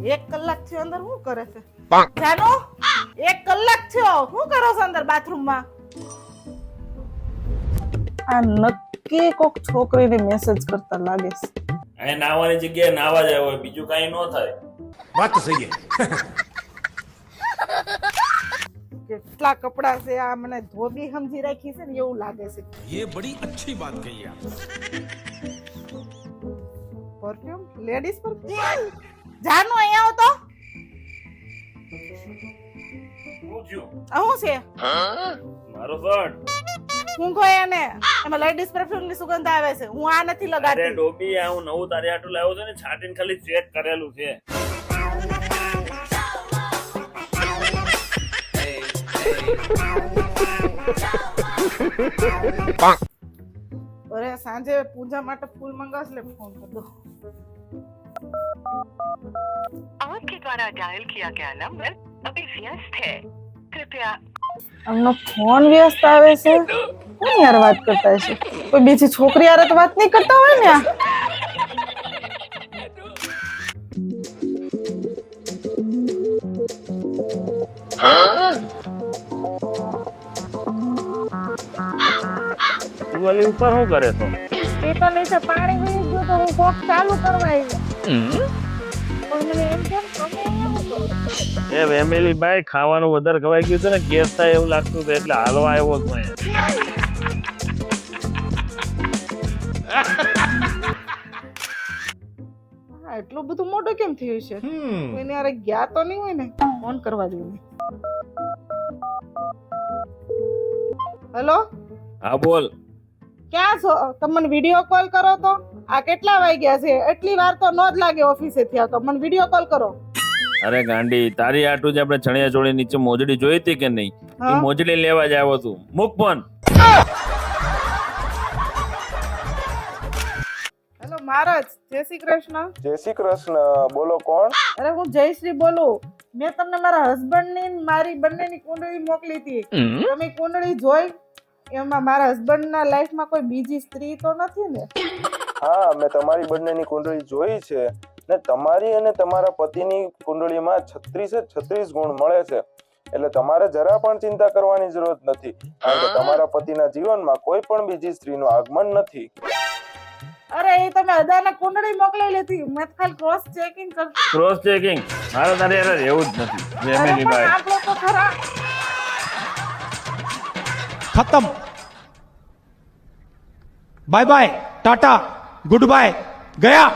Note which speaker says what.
Speaker 1: 1 કલાક થયો અંદર શું કરે છે? જાનો 1 કલાક થયો શું કરો છો અંદર બાથરૂમમાં? આ નક્કી કોક છોકરીને મેસેજ કરતા લાગે છે.
Speaker 2: અહીં નાવાની જગ્યાએ નાવા જ આવ્યો હોય, બીજું કાંઈ ન થાય.
Speaker 3: વાત તો સહી
Speaker 1: કેટલા કપડા છે આ, મને ધોબી સમજી રાખી છે ને એવું લાગે છે.
Speaker 3: ये बड़ी अच्छी बात कही आप.
Speaker 1: Perfume ladies perfume. જાનો અહીંયા આવો તો.
Speaker 2: શું થયું?
Speaker 1: આ શું છે?
Speaker 2: મારો શર્ટ.
Speaker 1: હું કોઈ એને એમાં લેડીઝ પરફ્યુમ ની સુગંધ આવે છે. હું આ નથી
Speaker 2: અરે
Speaker 1: લગાડતી.
Speaker 2: ડોબી, આ હું નવું તારે આટલું લાવ્યો છે ને, છાંટીને ખાલી ચેક કરેલું છે.
Speaker 1: અરે સાંજે પૂજા માટે ફૂલ મંગાવશ લે, ફોન કર દો.
Speaker 4: आपके द्वारा डायल किया गया नंबर अभी व्यस्त है, कृपया
Speaker 1: આમનો ફોન વ્યસ્ત આવે છે. કોની યાર વાત કરતા હશે? કોઈ બીજી છોકરી યાર તો વાત નહીં કરતા હોય ને.
Speaker 2: તું વાલી ઉપર શું કરે છો?
Speaker 1: એ તો નીચે પાણી વહી ગયું તો હું કોક ચાલુ કરવા આવી. પણ મને એમ કેમ તમે અહીંયા શું કરો?
Speaker 2: એ ફેમિલી ભાઈ, ખાવાનું વધારે ખવાઈ ગયું હતું ને, ગેસ થાય એવું લાગતું હતું એટલે હાલવા આવ્યો જ નહીં.
Speaker 1: હા, એટલું બધું મોટું કેમ થયું છે? કોઈને યાર ગયા તો નહીં હોય ને? ફોન કરવા દઉં. હેલો,
Speaker 2: હા બોલ.
Speaker 1: ક્યાં છો? તમને વિડીયો કોલ કરો તો. આ કેટલા વાગ્યા છે? એટલી વાર તો ન જ લાગે ઓફિસે થયા તો. મને વિડીયો કોલ કરો.
Speaker 2: અરે ગાંડી, તારી આટલું જ આપણે ચણિયા ચોળી નીચે મોજડી જોઈ હતી કે નહીં? એ મોજડી લેવા જ આવ્યો છું. મૂક ફોન.
Speaker 1: હેલો મહારાજ, જય શ્રી કૃષ્ણ.
Speaker 5: જય શ્રી કૃષ્ણ. બોલો કોણ?
Speaker 1: અરે હું જયશ્રી બોલું. મેં તમને મારા હસબન્ડ ની મારી બંનેની કુંડળી મોકલી હતી. તમે કુંડળી જોઈ? એમાં મારા હસબન્ડ ના લાઈફ માં કોઈ બીજી સ્ત્રી તો નથી ને?
Speaker 5: હા, મેં તમારી બંનેની કુંડળી જોઈ છે ને તમારી અને તમારા પતિની કુંડળીમાં 36 ગુણ મળે છે. એટલે તમારે જરા પણ ચિંતા કરવાની જરૂરત નથી, કારણ કે તમારા પતિના જીવનમાં કોઈ પણ બીજી સ્ત્રીનું આગમન નથી.
Speaker 1: અરે એ તમે અદાના કુંડળી મોકલી લીધી. મેં ખાલી ક્રોસ ચેકિંગ કરતી.
Speaker 2: ક્રોસ ચેકિંગ મારે તારે યાર એવું જ નથી. ફેમિલી ભાઈ,
Speaker 1: આપ લોકો ખરા.
Speaker 3: खत्म. Bye bye, tata, good bye, गया.